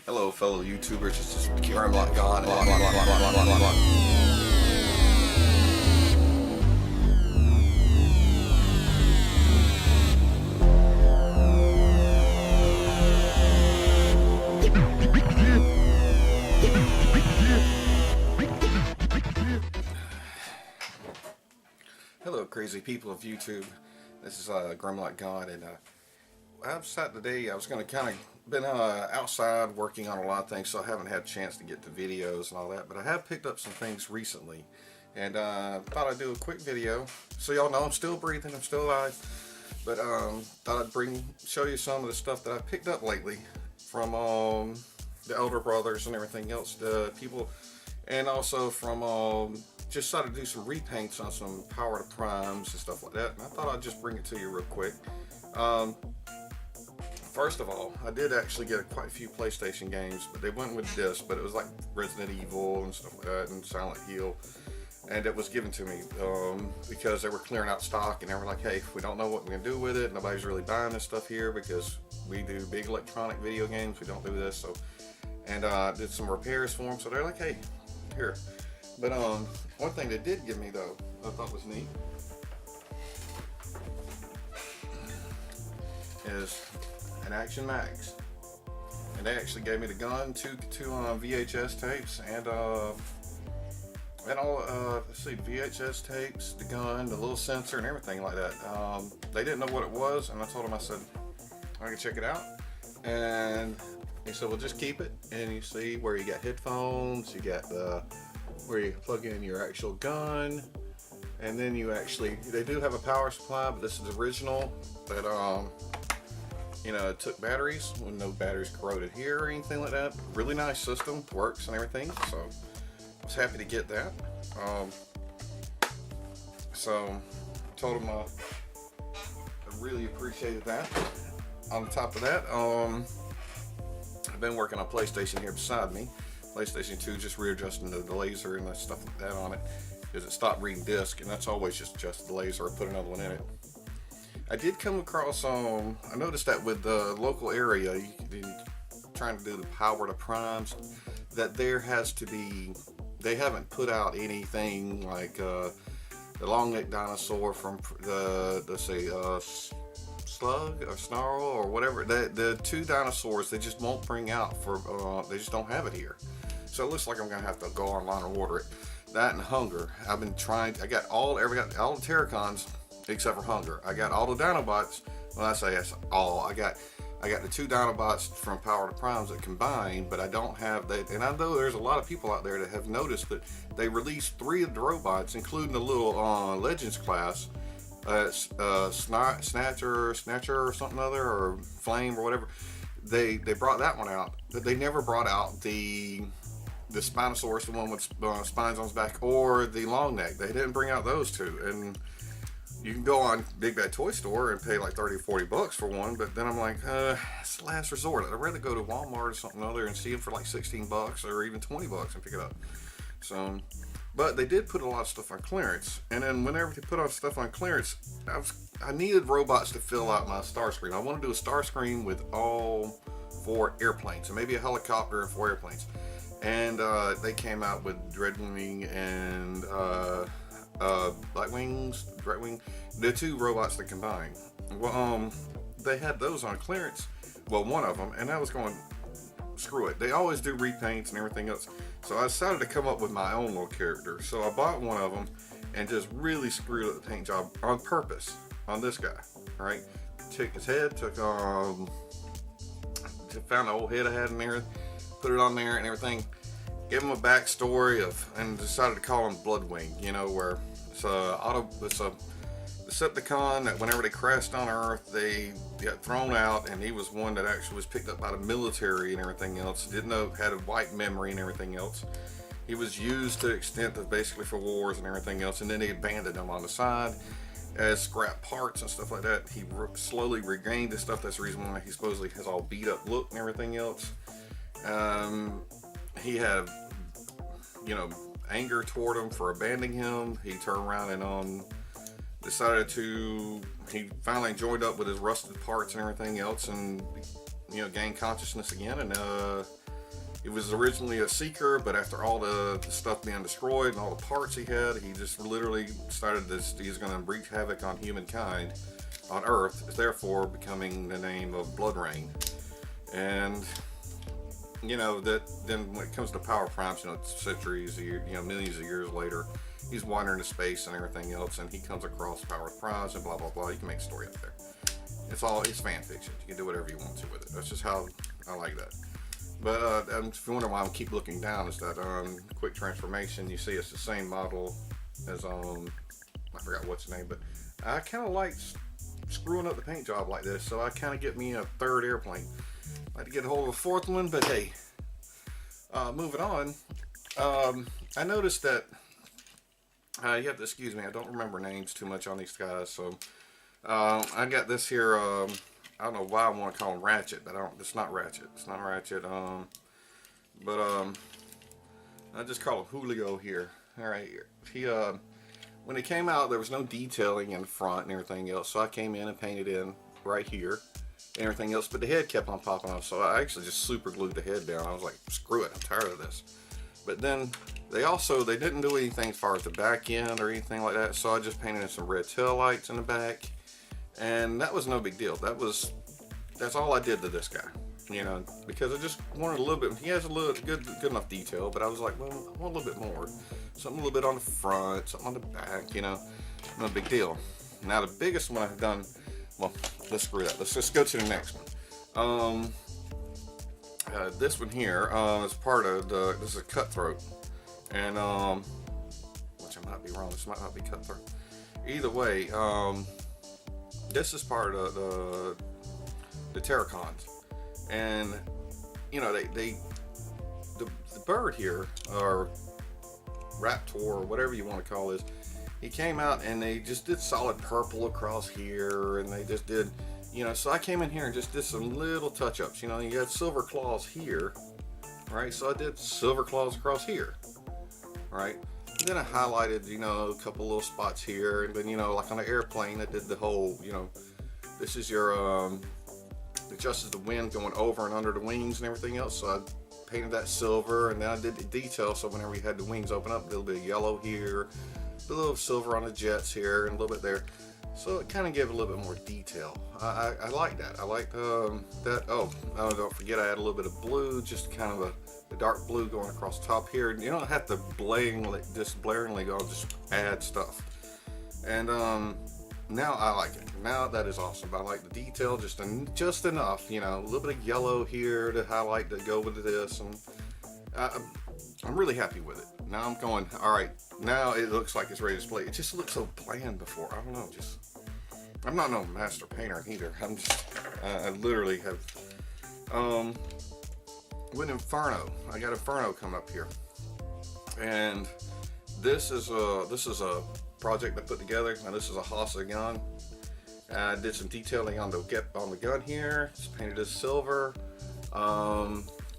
Hello, fellow YouTubers. It's just Caramlock God. Hello, crazy people of YouTube. This is Grumlock God, and I've sat today. I was going to kind of been outside working on a lot of things, so I haven't had a chance to get to videos and all that. But I have picked up some things recently, and thought I'd do a quick video so y'all know I'm still breathing, I'm still alive. But thought I'd show you some of the stuff that I picked up lately from the elder brothers and everything else, the people, and also from just started to do some repaints on some power to primes and stuff like that, and I thought I'd just bring it to you real quick. First of all, I did actually get quite a few PlayStation games, but they went with this, but it was like Resident Evil and stuff like that, and Silent Hill, and it was given to me because they were clearing out stock, and they were like, hey, we don't know what we're going to do with it, nobody's really buying this stuff here because we do big electronic video games, we don't do this, so, and did some repairs for them, so they're like, hey, here. But one thing they did give me though, I thought was neat, is an Action Max, and they actually gave me the gun, two VHS tapes, and all let's see, VHS tapes, the gun, the little sensor, and everything like that. They didn't know what it was, and I told them, I said I can check it out, and he said, well, just keep it, and you see where you got headphones, you got the where you plug in your actual gun, and then they do have a power supply, but this is original, that you know, it took batteries when no batteries corroded here or anything like that. Really nice system, works and everything, so I was happy to get that. So I told him I really appreciated that. On top of that, I've been working on PlayStation here beside me. PlayStation 2, just readjusting the laser and the stuff like that on it, because it stopped reading disc, and that's always just adjust the laser or put another one in it. I did come across I noticed that with the local area, trying to do the power to primes, that there has to be, they haven't put out anything like the long-necked dinosaur from let's say slug or snarl or whatever, the two dinosaurs they just won't bring out for they just don't have it here, so it looks like I'm gonna have to go online and order it. That and hunger, I've been trying. I got all the Terracons except for hunger. I got all the Dinobots. When I say that's all, I got the two Dinobots from Power to Primes that combine, but I don't have that. And I know there's a lot of people out there that have noticed that they released 3 of the robots, including the little Legends class, Snatcher or something other, or Flame or whatever. They brought that one out, but they never brought out the Spinosaurus, the one with spines on his back, or the long neck. They didn't bring out those two, and you can go on Big Bad Toy Store and pay like 30 or 40 bucks for one, but then I'm like, it's the last resort. I'd rather go to Walmart or something other and see them for like 16 bucks or even 20 bucks and pick it up. So, but they did put a lot of stuff on clearance, and then whenever they put on stuff on clearance, I needed robots to fill out my star screen. I want to do a star screen with all 4 airplanes, and maybe a helicopter and 4 airplanes. And they came out with Dreadwing and Dreadwing, the 2 robots that combine. Well, they had those on clearance. Well, one of them, and I was going, screw it. They always do repaints and everything else. So I decided to come up with my own little character. So I bought one of them and just really screwed up the paint job on purpose on this guy. All right, took his head, found the old head I had in there, put it on there and everything. Give him a backstory and decided to call him Bloodwing. You know, where it's a Decepticon that whenever they crashed on Earth, they got thrown out, and he was one that actually was picked up by the military and everything else. Didn't know, had a white memory and everything else. He was used to the extent of basically for wars and everything else, and then they abandoned him on the side as scrap parts and stuff like that. He slowly regained his stuff. That's the reason why he supposedly has all beat up look and everything else. He had, you know, anger toward him for abandoning him. He turned around and he finally joined up with his rusted parts and everything else, and you know, gained consciousness again, and He was originally a seeker, but after all the stuff being destroyed and all the parts he had, he just literally started this. He's going to wreak havoc on humankind, on Earth, therefore becoming the name of Bloodwing. And you know that then when it comes to power primes, you know, centuries, you know, millions of years later, he's wandering into space and everything else, and he comes across power primes and blah blah blah. You can make a story up there. It's fan fiction. You can do whatever you want to with it. That's just how I like that. But if you wonder why I keep looking down, is that quick transformation. You see, it's the same model as I forgot what's the name, but I kind of like screwing up the paint job like this, so I kind of get me a third airplane. I'd like to get a hold of a fourth one, but hey, moving on. I noticed that you have to excuse me. I don't remember names too much on these guys, so I got this here. I don't know why I want to call him Ratchet, but it's not Ratchet. It's not Ratchet. But I just call him Julio here. All right, he when it came out, there was no detailing in the front and everything else, so I came in and painted in right here and everything else, but the head kept on popping off, so I actually just super glued the head down. I was like, screw it, I'm tired of this. But then they didn't do anything as far as the back end or anything like that, so I just painted in some red tail lights in the back. And that was no big deal. That's all I did to this guy, you know, because I just wanted a little bit. He has a little good enough detail, but I was like, well, I want a little bit more, something a little bit on the front, something on the back, you know, no big deal. Now the biggest one I've done. Well, let's screw that. Let's just go to the next one. This one here is part of this is a cutthroat, and which I might be wrong. This might not be cutthroat. Either way, this is part of the Terracons, and you know the bird here, or raptor, or whatever you want to call this, he came out and they just did solid purple across here, and they just did, you know, so I came in here and just did some little touch-ups. You know, you got silver claws here, right? So I did silver claws across here, right? And then I highlighted, you know, a couple little spots here, and then, you know, like on the airplane, I did the whole, you know, this is your adjusts the wind going over and under the wings and everything else. So I painted that silver, and then I did the detail, so whenever you had the wings open up, a little bit of yellow here, a little silver on the jets here, and a little bit there. So it kind of gave a little bit more detail. I like that. I like that. Oh, don't forget I add a little bit of blue, just kind of a dark blue going across the top here. You don't have to blaringly go, just add stuff. And now I like it. Now that is awesome. I like the detail just enough, you know, a little bit of yellow here to highlight to go with this, and I'm really happy with it. Now I'm going, all right, now it looks like it's ready to display. It just looked so bland before. I don't know, I'm not no master painter either. I literally have, with Inferno, I got Inferno coming up here. And this is a project I put together. Now this is a Hasa gun. I did some detailing on the gun here. Just painted this silver.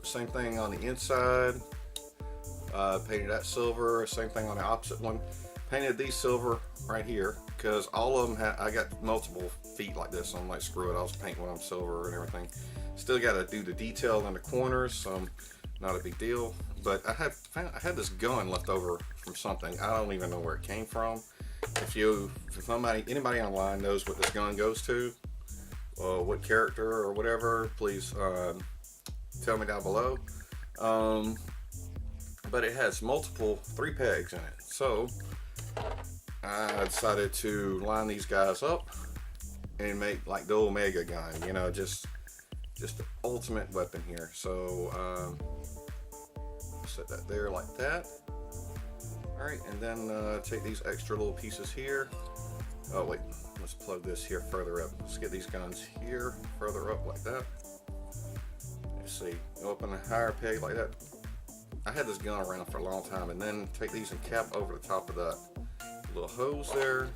Same thing on the inside. Painted that silver. Same thing on the opposite one. Painted these silver right here because all of them I got multiple feet like this. So I'm like, screw it, I'll just paint one on silver and everything. Still got to do the detail in the corners, so not a big deal. But I had this gun left over from something. I don't even know where it came from. If anybody online knows what this gun goes to, what character or whatever, please tell me down below. But it has 3 pegs in it. So I decided to line these guys up and make like the Omega gun, you know, just the ultimate weapon here. So set that there like that. All right, and then take these extra little pieces here. Oh wait, let's plug this here further up. Let's get these guns here further up like that. Let's see, open a higher peg like that. I had this gun around for a long time, and then take these and cap over the top of that little hose there,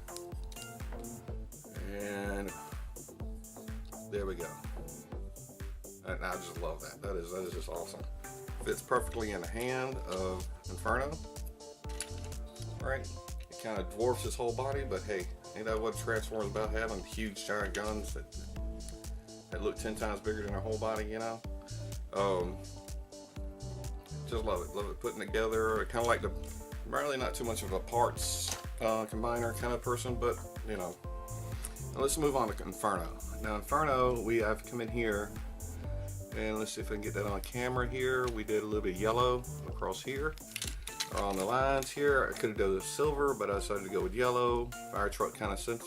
and there we go. And I just love that. That is just awesome. Fits perfectly in the hand of Inferno. Right? It kind of dwarfs his whole body, but hey, ain't that what Transformers about, having huge giant guns that look 10 times bigger than their whole body, you know? Just love it putting together. Kind of like the, really not too much of a parts combiner kind of person, but you know. Now let's move on to Inferno. Now Inferno, we have come in here, and let's see if I can get that on camera here. We did a little bit of yellow across here, on the lines here. I could have done the silver, but I decided to go with yellow. Fire truck kind of sense.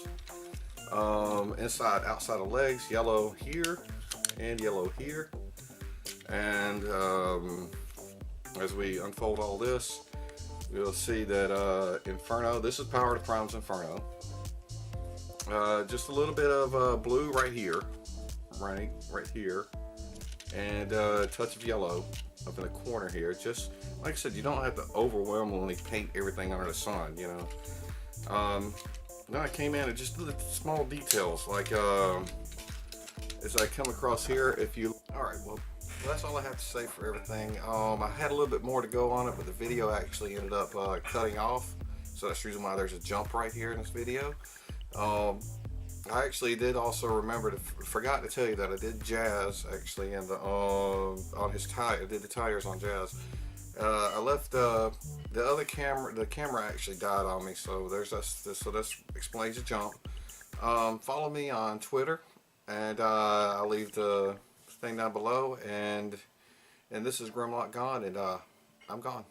Inside, outside of legs, yellow here and yellow here. And as we unfold all this, we'll see that Inferno, this is Power to Prime's Inferno. Just a little bit of blue right here, right here, and a touch of yellow up in the corner here. Just like I said, you don't have to overwhelmingly paint everything under the sun, you know. Then I came in and just the small details, like as I come across here, if you, all right, well, that's all I have to say for everything. I had a little bit more to go on it, but the video actually ended up cutting off, so that's the reason why there's a jump right here in this video. I actually did also remember to forgot to tell you that I did Jazz actually in the on his tire. I did the tires on Jazz. I left the other camera. The camera actually died on me, so there's so this explains the jump. Follow me on Twitter, and I'll leave the thing down below. And this is Grimlock Gone, and I'm gone.